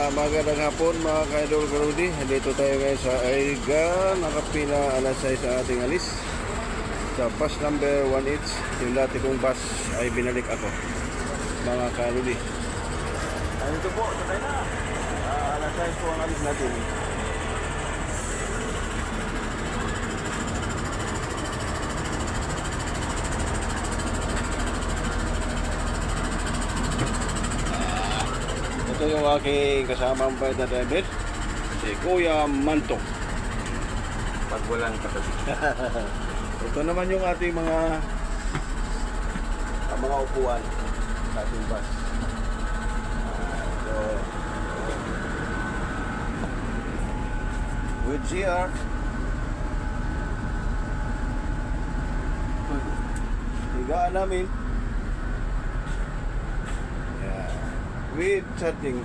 Magandang hapon mga ka-idol Karudi. Dito tayo ngayon sa Aiga. Nakapila alas 6 sa ating alis sa bus number 1H. Yung dati kong bus ay binalik ako mga ka-Karudi. Ito po, sakay na. Alas 6 po ang alis natin. Ito yung aking kasamang bait na driver, si Kuya Manto. Pag walang katabi. Ito naman yung ating mga upuan sa ating bus. So, with GR, higaan namin. Yeah. With charging